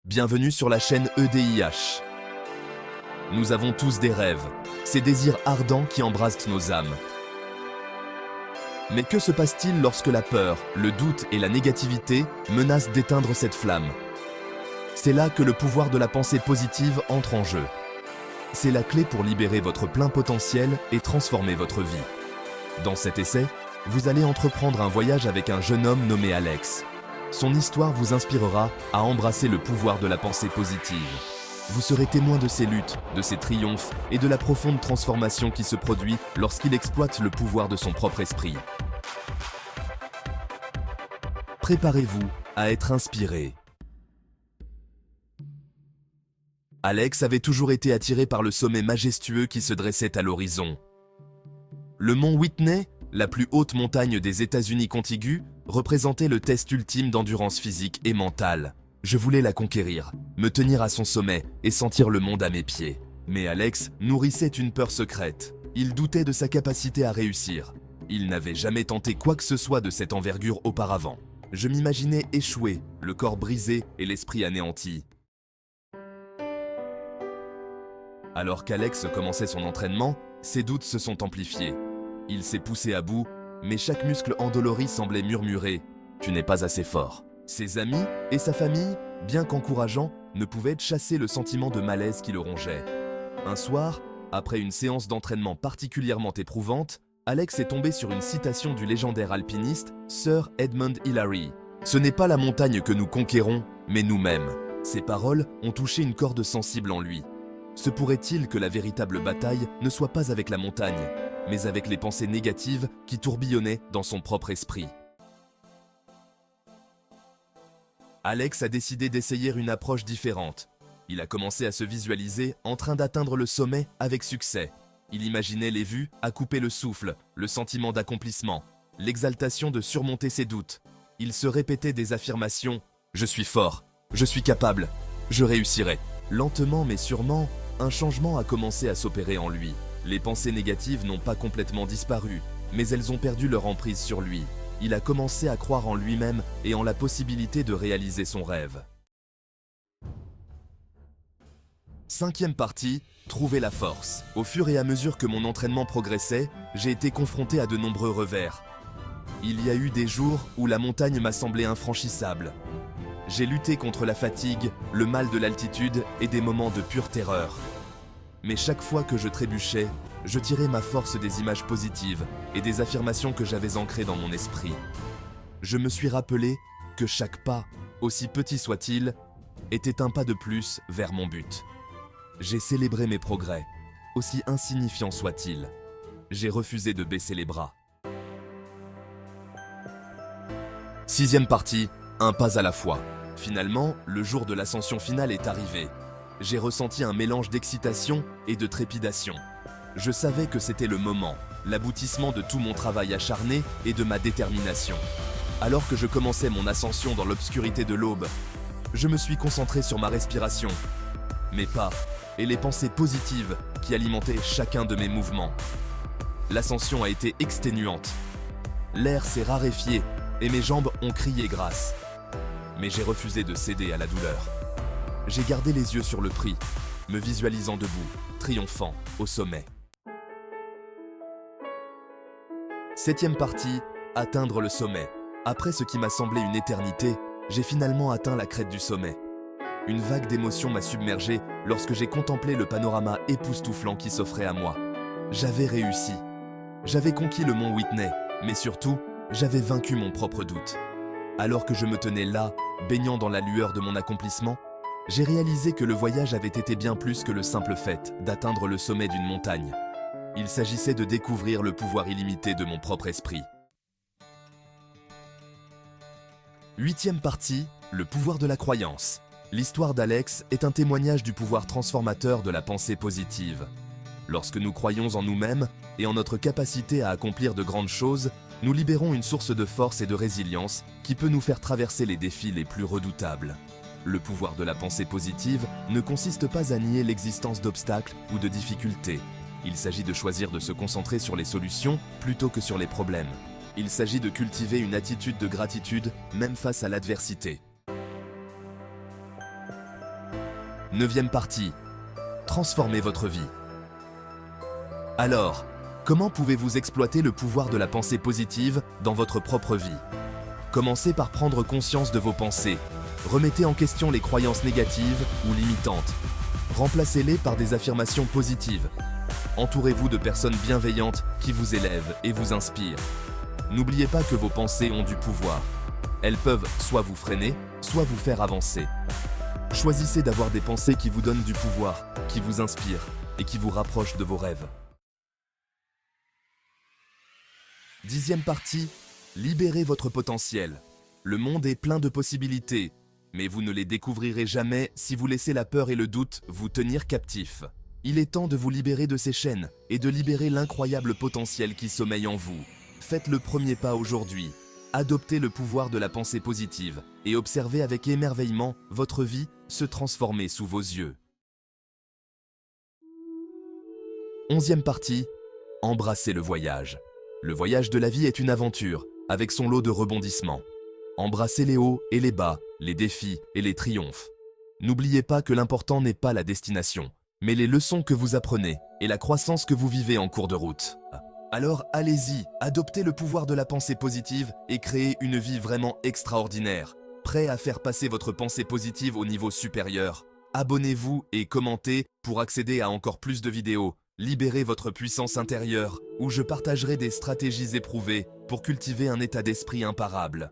Bienvenue sur la chaîne EDIH. Nous avons tous des rêves, ces désirs ardents qui embrasent nos âmes. Mais que se passe-t-il lorsque la peur, le doute et la négativité menacent d'éteindre cette flamme? C'est là que le pouvoir de la pensée positive entre en jeu. C'est la clé pour libérer votre plein potentiel et transformer votre vie. Dans cet essai, vous allez entreprendre un voyage avec un jeune homme nommé Alex. Son histoire vous inspirera à embrasser le pouvoir de la pensée positive. Vous serez témoin de ses luttes, de ses triomphes et de la profonde transformation qui se produit lorsqu'il exploite le pouvoir de son propre esprit. Préparez-vous à être inspiré. Alex avait toujours été attiré par le sommet majestueux qui se dressait à l'horizon. Le mont Whitney, la plus haute montagne des États-Unis contigus, représentait le test ultime d'endurance physique et mentale. Je voulais la conquérir, me tenir à son sommet et sentir le monde à mes pieds. Mais Alex nourrissait une peur secrète. Il doutait de sa capacité à réussir. Il n'avait jamais tenté quoi que ce soit de cette envergure auparavant. Je m'imaginais échouer, le corps brisé et l'esprit anéanti. Alors qu'Alex commençait son entraînement, ses doutes se sont amplifiés. Il s'est poussé à bout, mais chaque muscle endolori semblait murmurer « Tu n'es pas assez fort ». Ses amis et sa famille, bien qu'encourageants, ne pouvaient chasser le sentiment de malaise qui le rongeait. Un soir, après une séance d'entraînement particulièrement éprouvante, Alex est tombé sur une citation du légendaire alpiniste Sir Edmund Hillary. « Ce n'est pas la montagne que nous conquérons, mais nous-mêmes ». Ces paroles ont touché une corde sensible en lui. Se pourrait-il que la véritable bataille ne soit pas avec la montagne, mais avec les pensées négatives qui tourbillonnaient dans son propre esprit? Alex a décidé d'essayer une approche différente. Il a commencé à se visualiser en train d'atteindre le sommet avec succès. Il imaginait les vues à couper le souffle, le sentiment d'accomplissement, l'exaltation de surmonter ses doutes. Il se répétait des affirmations « Je suis fort, je suis capable, je réussirai ». Lentement mais sûrement, un changement a commencé à s'opérer en lui. Les pensées négatives n'ont pas complètement disparu, mais elles ont perdu leur emprise sur lui. Il a commencé à croire en lui-même et en la possibilité de réaliser son rêve. Cinquième partie, trouver la force. Au fur et à mesure que mon entraînement progressait, j'ai été confronté à de nombreux revers. Il y a eu des jours où la montagne m'a semblé infranchissable. J'ai lutté contre la fatigue, le mal de l'altitude et des moments de pure terreur. Mais chaque fois que je trébuchais, je tirais ma force des images positives et des affirmations que j'avais ancrées dans mon esprit. Je me suis rappelé que chaque pas, aussi petit soit-il, était un pas de plus vers mon but. J'ai célébré mes progrès, aussi insignifiants soient-ils. J'ai refusé de baisser les bras. Sixième partie, un pas à la fois. Finalement, le jour de l'ascension finale est arrivé. J'ai ressenti un mélange d'excitation et de trépidation. Je savais que c'était le moment, l'aboutissement de tout mon travail acharné et de ma détermination. Alors que je commençais mon ascension dans l'obscurité de l'aube, je me suis concentré sur ma respiration, mes pas et les pensées positives qui alimentaient chacun de mes mouvements. L'ascension a été exténuante. L'air s'est raréfié et mes jambes ont crié grâce. Mais j'ai refusé de céder à la douleur. J'ai gardé les yeux sur le prix, me visualisant debout, triomphant, au sommet. Septième partie, atteindre le sommet. Après ce qui m'a semblé une éternité, j'ai finalement atteint la crête du sommet. Une vague d'émotion m'a submergé lorsque j'ai contemplé le panorama époustouflant qui s'offrait à moi. J'avais réussi. J'avais conquis le mont Whitney, mais surtout, j'avais vaincu mon propre doute. Alors que je me tenais là, baignant dans la lueur de mon accomplissement, j'ai réalisé que le voyage avait été bien plus que le simple fait d'atteindre le sommet d'une montagne. Il s'agissait de découvrir le pouvoir illimité de mon propre esprit. Huitième partie, le pouvoir de la croyance. L'histoire d'Alex est un témoignage du pouvoir transformateur de la pensée positive. Lorsque nous croyons en nous-mêmes et en notre capacité à accomplir de grandes choses, nous libérons une source de force et de résilience qui peut nous faire traverser les défis les plus redoutables. Le pouvoir de la pensée positive ne consiste pas à nier l'existence d'obstacles ou de difficultés. Il s'agit de choisir de se concentrer sur les solutions plutôt que sur les problèmes. Il s'agit de cultiver une attitude de gratitude même face à l'adversité. 9e partie. Transformez votre vie. Alors, comment pouvez-vous exploiter le pouvoir de la pensée positive dans votre propre vie? Commencez par prendre conscience de vos pensées. Remettez en question les croyances négatives ou limitantes. Remplacez-les par des affirmations positives. Entourez-vous de personnes bienveillantes qui vous élèvent et vous inspirent. N'oubliez pas que vos pensées ont du pouvoir. Elles peuvent soit vous freiner, soit vous faire avancer. Choisissez d'avoir des pensées qui vous donnent du pouvoir, qui vous inspirent et qui vous rapprochent de vos rêves. 10e partie, libérez votre potentiel. Le monde est plein de possibilités, mais vous ne les découvrirez jamais si vous laissez la peur et le doute vous tenir captifs. Il est temps de vous libérer de ces chaînes et de libérer l'incroyable potentiel qui sommeille en vous. Faites le premier pas aujourd'hui. Adoptez le pouvoir de la pensée positive et observez avec émerveillement votre vie se transformer sous vos yeux. 11e partie, embrassez le voyage. Le voyage de la vie est une aventure, avec son lot de rebondissements. Embrassez les hauts et les bas, les défis et les triomphes. N'oubliez pas que l'important n'est pas la destination, mais les leçons que vous apprenez et la croissance que vous vivez en cours de route. Alors allez-y, adoptez le pouvoir de la pensée positive et créez une vie vraiment extraordinaire. Prêt à faire passer votre pensée positive au niveau supérieur? Abonnez-vous et commentez pour accéder à encore plus de vidéos. Libérez votre puissance intérieure, où je partagerai des stratégies éprouvées pour cultiver un état d'esprit imparable.